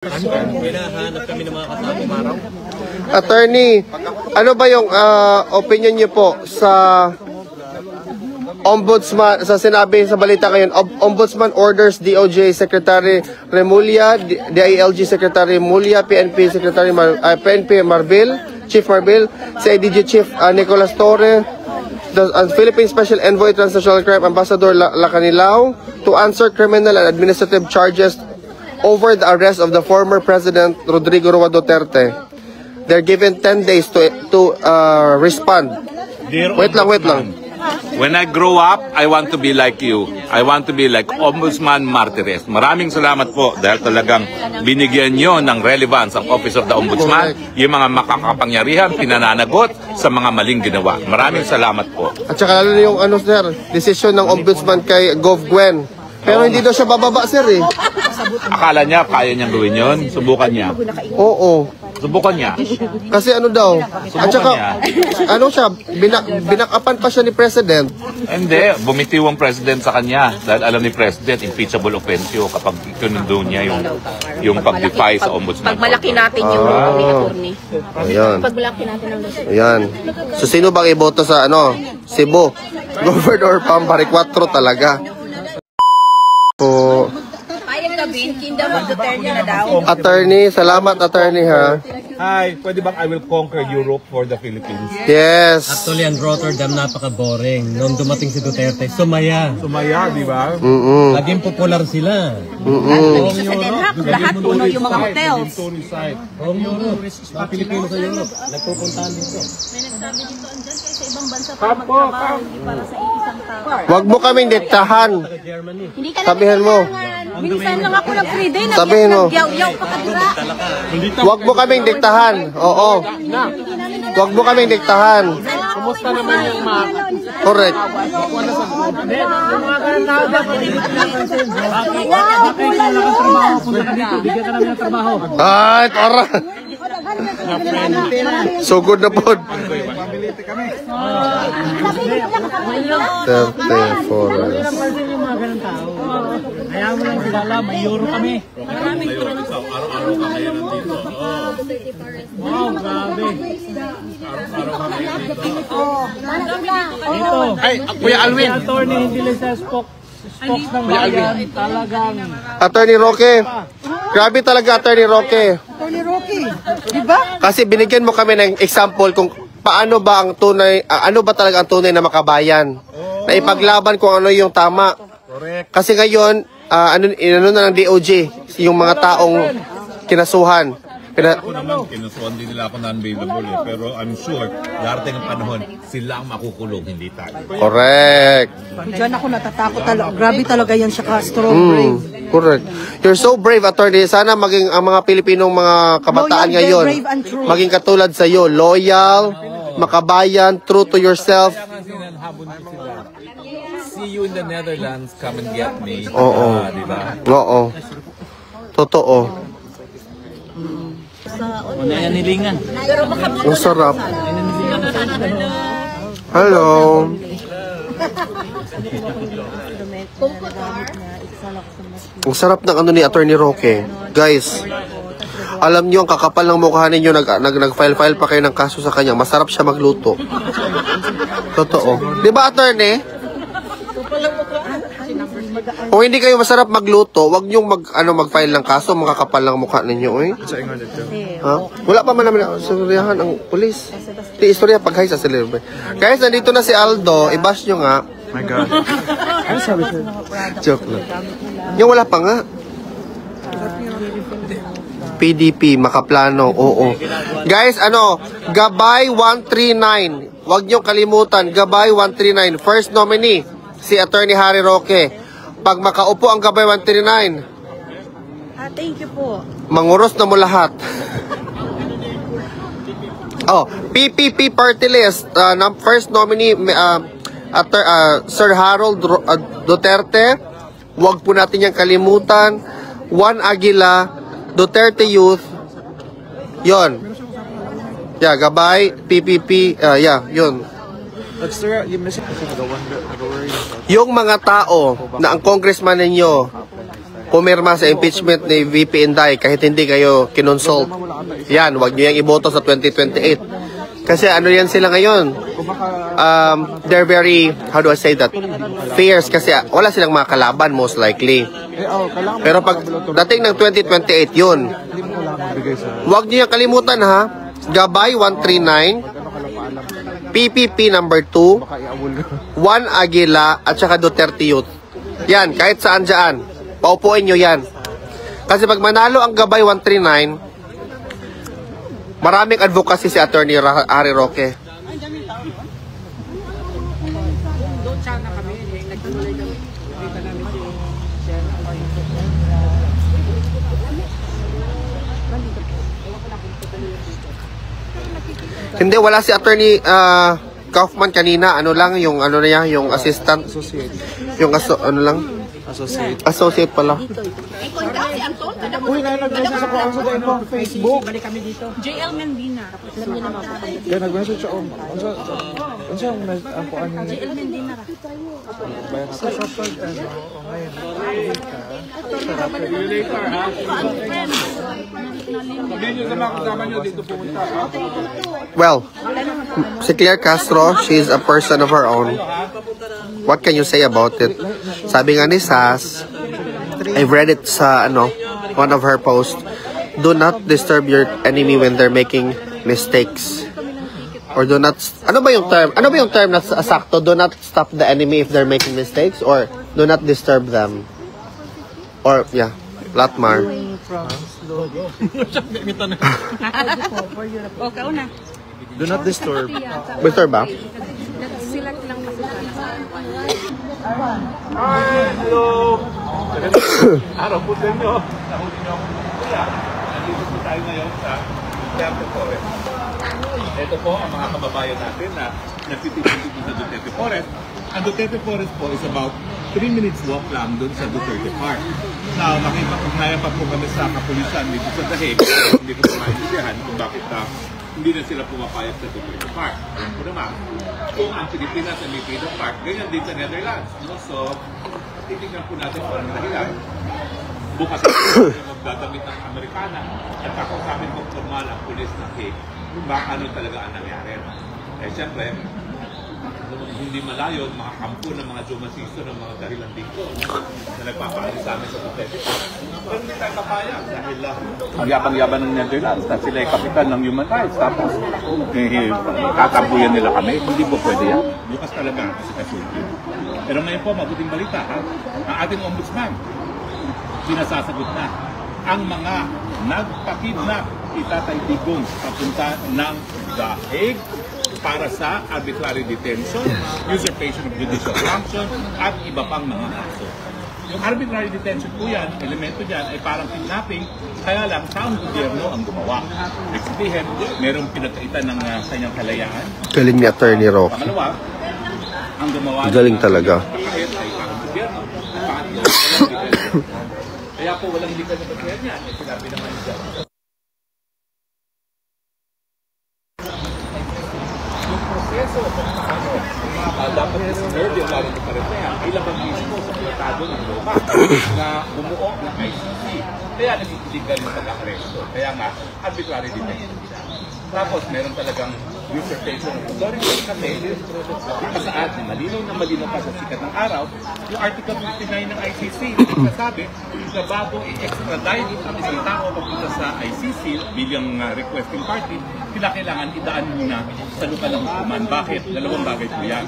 Hinahanap kami ng mga kasamang araw. Attorney, ano ba yung opinion niyo po sa Ombudsman, sa sinabi sa balita ngayon, Ombudsman orders DOJ Secretary Remulla, DILG Secretary Remulla, PNP Secretary PNP Marbil, Chief Marbil, CIDG Chief Nicolas Torre, the Philippine Special Envoy Transnational Crime Ambassador Lacanilao to answer criminal and administrative charges over the arrest of the former President Rodrigo Roa Duterte. They're given 10 days to respond. Wait lang. When I grow up, I want to be like you. I want to be like Ombudsman Martires. Maraming salamat po dahil talagang binigyan nyo ng relevance ang Office of the Ombudsman, yung mga makakapangyarihan, pinananagot sa mga maling ginawa. Maraming salamat po. At saka lalo yung sir, decision ng Ombudsman kay Gov. Gwen. Pero hindi daw siya bababa, sir eh. Akala niya, kaya niyang gawin yun? Subukan niya. Oo. Subukan niya. Kasi ano daw? At saka, siya, binakapan pa siya ni President. Hindi, bumitiw ang President sa kanya. Dahil alam ni President, impeachable offense yun kapag ikinundo niya yung pag-defy sa Ombudsman. Pag malaki natin yung attorney. Ayan. Pag malaki natin ang lusot. Ayan. So, sino bang iboto sa Cebu? Governor Pambari 4 talaga. So, Payag gabi, Kingdom of Duterte na daw. Attorney, salamat attorney ha. Hi, pwede bang I will conquer Europe for the Philippines? Yes. Actually, ang Rotterdam napaka-boring. Noong dumating si Duterte, sumaya. Sumaya, di ba? Naging popular sila. Nandito sa Den Haag, lahat puno yung mga hotels. Buong Europe, mga Pilipino sa Europe, nagpupuntahan dito. May nagsabi dito andyan kaya sa ibang bansa para magtrabaho, hindi para sa isang tao. Wag mo kaming diktahan. Hindi ka Sabihin mo. Minsan lang ako nag-free day, Sabihin mo. nagyaw-yaw pa kadira. Wag mo kaming diktahan. Oo. Wag mo kaming diktahan. Kumusta naman yung mga... Correct. Ay, tara. So good na po. 34. Kaya mo lang kilala, may euro kami. Wow, grabe. Ito. Ay, Kuya Alwin. Attorney, hindi lang sa spokes ng bayan. Talagang. Attorney Roque. Grabe talaga, Attorney Roque. Attorney Roque, di ba? Kasi binigyan mo kami ng example kung paano ba ang tunay, ano ba talaga ang tunay na makabayan. Na ipaglaban kung ano yung tama. Kasi ngayon, ano na ng DOJ, yung mga taong kinasuhan. Ako naman, kinasuhan din nila ako non-bailable pero I'm sure, darating ang panahon, sila ang makukulong, hindi tayo. Correct. Diyan ako natatakot talaga. Grabe talaga yan siya strong brave. Correct. You're so brave, attorney. Sana maging ang mga Pilipinong mga kabataan Loyal, ngayon, brave and true. maging katulad sa iyo, loyal, makabayan, true to yourself. See you in the Netherlands, come and get me. Oo. Diba? Oo. Totoo. Una yan nilingan. Ang sarap. Hello. Ang sarap ng ano ni Attorney Roque. Guys, alam niyo ang kakapal ng mukha ninyo, nag-file pa kayo ng kaso sa kanya. Masarap siya magluto. Totoo. Di ba, Attorney? Kung hindi kayo masarap magluto, wag niyong mag-file ng kaso, makakapal ng mukha ninyo, eh. Ha? Wala pa man namin istoryahan ang pulis. Di istorya pag sa celebrity. Guys, nandito na si Aldo, i-bash nyo nga. My God. Ano sabi sir? Joke lang. Yung wala pa nga. PDP, makaplano, oo. Guys, Gabay 139. Wag nyo kalimutan, Gabay 139. First nominee, si Attorney Harry Roque. Pag makaupo ang Gabay 139, Thank you po. manguros na mo lahat. PPP party list. First nominee, Sir Harold Duterte. Huwag po natin yung kalimutan. Juan Aguila, Duterte Youth. Yon. Yeah, Gabay, PPP, yun. Yung mga tao na ang congressman ninyo pumirma sa impeachment ni VP Inday kahit hindi kayo kinonsult. Yan, wag nyo yung iboto sa 2028. Kasi ano yan sila ngayon? They're very, how do I say that? Fierce kasi wala silang mga kalaban most likely. Pero pag dating ng 2028 yun, wag nyo yung kalimutan ha. Gabay 139, PPP number 2, Juan Aguila at saka Duterte Youth. Yan, kahit saan dyan, paupuin nyo yan. Kasi pag manalo ang Gabay 139, maraming advocacy si Attorney Harry Roque. Hindi, wala si Attorney Kaufman kanina. Ano lang, yung ano niya, yung assistant. Yung ano lang? Associate pala. Uy, nag-message ako ang sa Facebook. JL Mendina. Kaya nag-message ako. Ano siya ang kuan niya? JL Mendina. Well, si Claire Castro, she's a person of her own. What can you say about it? Sabi nga ni Sas, I've read it sa one of her posts. Do not disturb your enemy when they're making mistakes. Or do not, ano ba yung term na sakto? Do not stop the enemy if they're making mistakes, or do not disturb them. Or, yeah, Latmar. O, kauna. Do not disturb. Disturb ba? Select lang kasi. Araw po din nyo. Nahuli nyo ako. Kuya, nandito po tayo ngayon sa Duterte Forest. Ito po ang mga kababayan natin na nagtitipid sa Duterte Forest. Ang Duterte Forest po is about 3 minutes walk lang doon sa Duterte Park. Now, makipag-ugnayan pa po kami sa kapulisan dito sa Dahig. Hindi ko maintindihan kung bakit hindi na sila pumapayag sa Duterte Park. Alam ko naman, kung ang Pilipinas ay may Freedom Park, ganyan din sa Netherlands. No? So, titignan po natin kung anong dahilan. Bukas po magdadamit ng Amerikana at kakausapin ko formal ang pulis ng Hague kung baka ano talaga ang nangyari. Eh, siyempre, hindi malayo, mga kampo ng mga jumasiso ng mga dahilan dito na nagpapaalis sa amin sa Duterte. Pero hindi tayo papayag dahil ang yabang-yabang ng Netherlands na sila ay kapitan ng human rights. Tapos, katambuyan nila kami. Hindi po pwede yan. Bukas talaga kasi kasulti. Pero ngayon po, mabuting balita ha. Ang ating ombudsman, sinasasagot na ang mga nagpakidnap Itatay Digong papunta ng Dahig para sa arbitrary detention, usurpation of judicial function, at iba pang mga kaso. Yung arbitrary detention po yan, elemento dyan ay parang kidnapping, kaya lang taong gobyerno ang gumawa. Next sabihin, merong pinagkaitan ng kanyang kalayaan. Galing ni Attorney Roque. Pangalawa, ang gumawa Galing talaga. Kahit ay taong gobyerno. Kaya po walang legal na basehan niya. Eh, sinabi naman niya. Yung proseso kung paano dapat isunod yung lalo ng Karetea ay labang mismo sa tratado ng Roma na bumuo ng ICC. Kaya nag-iligal yung pag-aresto. Kaya nga, arbitrary detention. Tapos meron talagang usurpation of authority kasi kasaad na malinaw pa sa sikat ng araw yung Article 59 ng ICC na sabi na bago i-extradite ang isang tao papunta sa ICC bilang requesting party, kailangan idaan muna sa lokal ng hukuman. Bakit? Dalawang bagay po yan.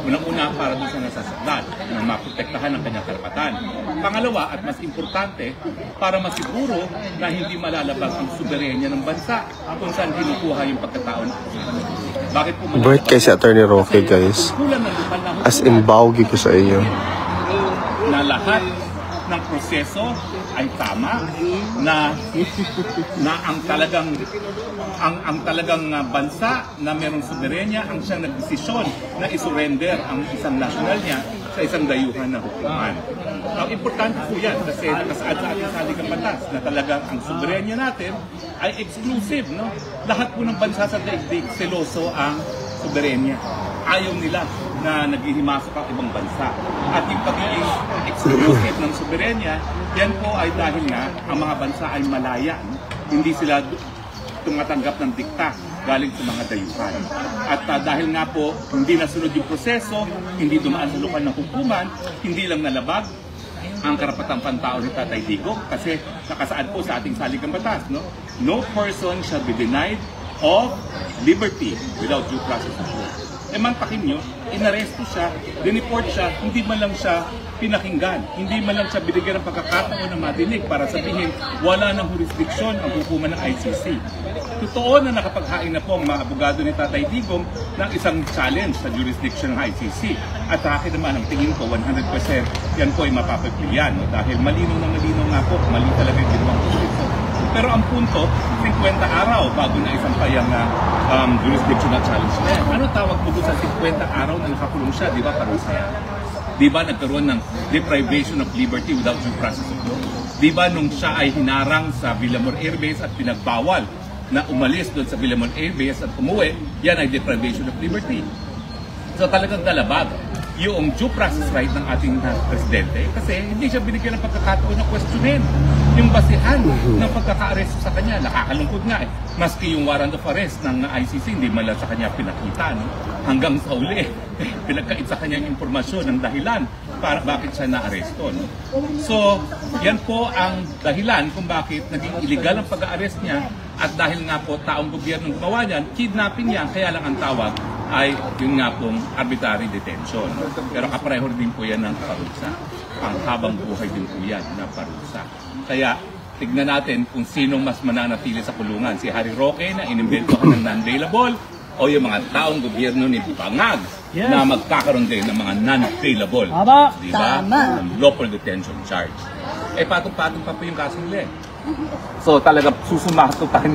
Unang-una, para doon sa nasasaktan na maprotektahan ang kanyang karapatan. Pangalawa, at mas importante, para masiguro na hindi malalabag ang soberenya ng bansa kung saan kinukuha yung pagkataon. Bakit po malalabag? Bait kay si Attorney Roque, guys. As in, bawgi ko sa iyo. Na lahat ng proseso ay tama, na ang talagang bansa na mayroong soberenya ang siyang nagdesisyon na isurrender ang isang national niya sa isang dayuhan na hukuman. Ang importante po yan kasi nakasaad sa ating saligang batas na talagang ang soberenya natin ay exclusive. No? Lahat po ng bansa sa daigdig, seloso ang soberenya. Ayaw nila na naghihimasok ang ibang bansa. At yung pagiging exclusive ng soberenya, yan po ay dahil nga ang mga bansa ay malaya. Hindi sila tumatanggap ng dikta galing sa mga dayuhan. At dahil nga po hindi nasunod yung proseso, hindi dumaan sa lokal ng hukuman, hindi lang nalabag ang karapatang pantao ni Tatay Digong kasi nakasaad po sa ating saligang batas, no? No person shall be denied of liberty without due process of law. Mantakin nyo, inaresto siya, dineport siya, hindi man lang siya pinakinggan, hindi man lang siya binigyan ng pagkakataon na madinig para sabihin wala ng jurisdiksyon ang hukuman ng ICC. Totoo na nakapaghain na po ang mga abogado ni Tatay Digong ng isang challenge sa jurisdiction ng ICC. At sa akin naman, ang tingin ko 100% yan po ay mapapagpilian, no? Dahil malinaw nga po, mali talaga yung ginawang jurisdiction. Pero ang punto, 50 araw bago na isang payang jurisdictional challenge na yan. Ano tawag mo doon sa 50 araw na nakakulong siya? Di ba parusa yan? Di ba nagkaroon ng deprivation of liberty without due process of law? Di ba nung siya ay hinarang sa Villamor Air Base at pinagbawal na umalis doon sa Villamor Air Base at umuwi, yan ay deprivation of liberty. So talagang dalabag yung due process right ng ating presidente kasi hindi siya binigyan ng pagkakataon na questionin yung basihan ng pagkaka-arresto sa kanya. Nakakalungkot nga eh. Maski yung warrant of arrest ng ICC, hindi man lang sa kanya pinakita. No? Hanggang sa uli, pinagkait sa kanya yung impormasyon ng dahilan para bakit siya na-arresto. No? So, yan po ang dahilan kung bakit naging illegal ang pag-arrest niya at dahil nga po taong gobyerno gumawa niyan, kidnapping niya, kaya lang ang tawag ay yung nga pong arbitrary detention. Pero kapareho din po yan ng parusa. Ang habang buhay din po yan na parusa. Kaya tignan natin kung sinong mas mananatili sa kulungan. Si Harry Roque na inimbentohan ng non-bailable o yung mga taong gobyerno ni Bangag na magkakaroon din ng mga non-bailable. Diba? Ng lawful detention charge. Eh patong-patong pa po yung kaso nila eh. So talaga susumatutal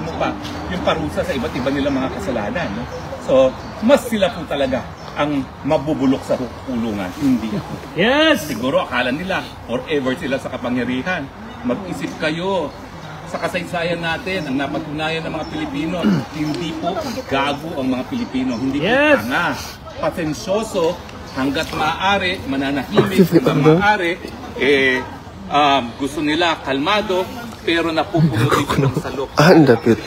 mo pa yung parusa sa iba't iba nilang mga kasalanan. No? So mas sila po talaga ang mabubulok sa kulungan, hindi ako. Yes! Siguro akala nila forever sila sa kapangyarihan. Mag-isip kayo sa kasaysayan natin, ang napatunayan ng mga Pilipino, hindi po gago ang mga Pilipino, hindi po tanga. Pasensyoso, hanggat maaari, mananahimik, hanggang maaari, gusto nila kalmado, pero napupuno dito ng salok. Dapit.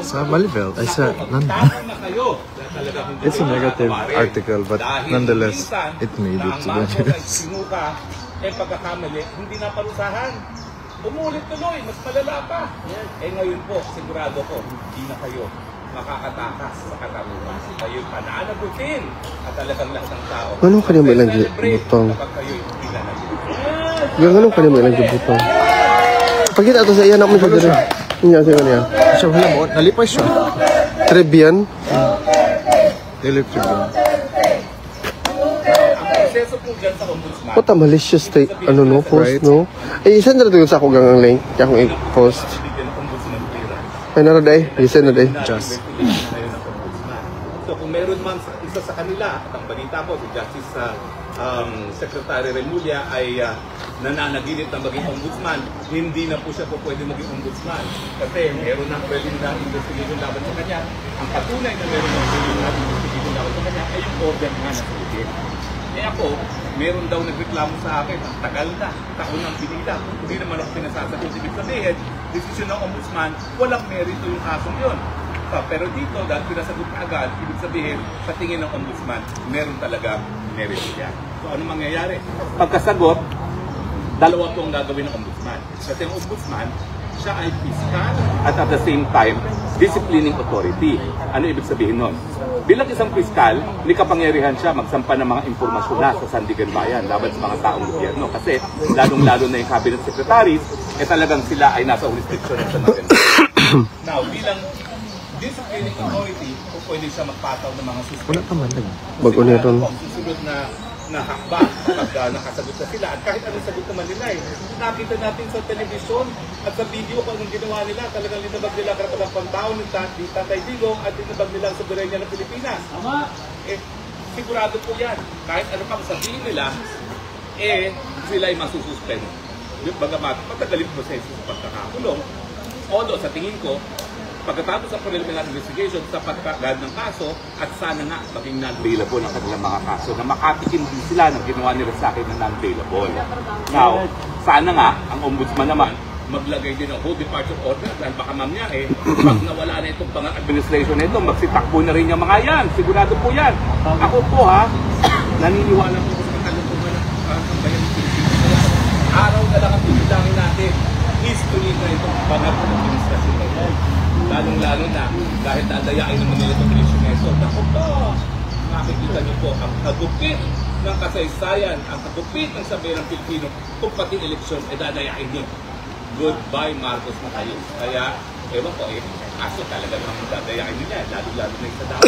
Sa Malibel, ay sa it's a negative article, but nonetheless, it made it to the news. Eh pagkakamali, hindi na parusahan. Umulit tuloy, mas malala pa. Eh ngayon po, sigurado ko, hindi na kayo makakatakas sa katarungan. Kayo'y pananagutin at talagang lahat ng tao. Anong kanya may ilang butang? Yung anong kanya may ilang butang? Pagkita ito sa iyan naman sa dito. Hindi siya kanya. Siya, wala mo, nalipay siya. Trebian? Dilip Tribune. Ang proseso po dyan sa ombudsman, What a malicious state, ano no, post, no? Eh, isend na rin sa ako gang link. Kaya akong i-post. bigyan ng ombudsman pera. Ay, naraday. Isend na day. Just. So kung meron man isa sa kanila, at ang balita po, si Justice Secretary Remulla ay nananaginip na maging ombudsman, hindi na po siya po pwede maging ombudsman. Kasi meron na preliminary investigation laban sa kanya. Ang patunay na meron na preliminary investigation laban sa kanya ay yung order nga na sulitin. Eh ako, meron daw nagreklamo sa akin, ang tagal na, taon ng pinila. Hindi naman ako pinasasagot. Ibig sabihin, desisyon ng ombudsman, walang merito yung kasong yun. Pero dito, dahil pinasagot ka agad, ibig sabihin, sa tingin ng ombudsman, meron talaga merito yan. So ano mangyayari? Pagkasagot, dalawa po ang gagawin ng ombudsman. Kasi ang ombudsman, siya ay fiscal at the same time, disciplining authority. Ano ibig sabihin nun? Bilang isang fiskal, may kapangyarihan siya magsampa ng mga impormasyon na sa Sandigan Bayan laban sa mga taong gobyerno. Kasi lalong-lalo na yung cabinet secretaries, talagang sila ay nasa jurisdiction ng Sandigan Bayan. Now, bilang disciplining authority, kung pwede siya magpataw ng mga susunod. Wala ka man lang. Mag-uniron. Susunod na hakbang kapag nakasagot na sila. At kahit anong sagot naman nila eh. Nakita natin sa telebisyon at sa video kung anong ginawa nila. Talagang linabag nila karapatang pantao ni Tatay Digong at linabag nila ang soberenya ng Pilipinas. Eh, sigurado po yan. Kahit ano pang sabihin nila, sila ay masususpend. Bagamat, matagal yung proseso sa pagkakakulong. Although, sa tingin ko, pagkatapos sa preliminary investigation sa pagkagad ng kaso at sana nga maging non-bailable ang kanilang mga kaso na makatikim din sila ng ginawa nila sa akin na non-bailable. Now, sana nga ang ombudsman naman maglagay din ng whole departure order dahil baka mamaya pag nawala na itong pang-administration na ito, magsitakbo na rin yung mga yan. Sigurado po yan. Ako po naniniwala po sa kalukuhan ng bayan ng Pilipinas. Araw na lang ang pipilangin natin. History na itong pang-administrasyon na ito. Lalong-lalo na dahil dadayain naman nila itong eleksyon na ito. Ako po, makikita niyo po ang hagupit ng kasaysayan, ang hagupit ng sabayang Pilipino kung pati eleksyon dadayain niyo. Goodbye Marcos na kayo. Kaya, ewan ko kaso talaga naman dadayain nila. Lalo-lalo na yung sa dami.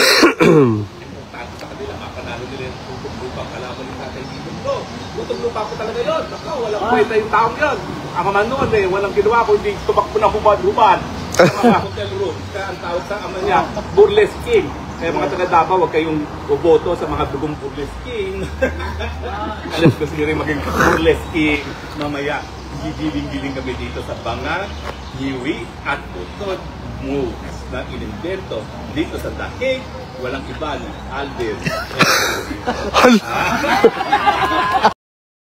Importante sa kanila, mapanalo nila yung tutong lupa. Kalaman ng tatay dito. Bro, tutong lupa ko talaga yun. Ako, walang kwenta yung taong yun. Ang ama noon walang ginawa ko, hindi tumakbo na hubad-hubad. Mga hotel room. Kaya ang tawag sa ama niya, burlesque king. Kaya mga taga-Davao, huwag kayong boboto sa mga dugong burlesque king. Alam ko siguro maging burlesque king mamaya. Gigiling-giling kami dito sa Banga, Hiwi at Utod moves na inimbento dito sa Dahig. Walang iba ni Alvin.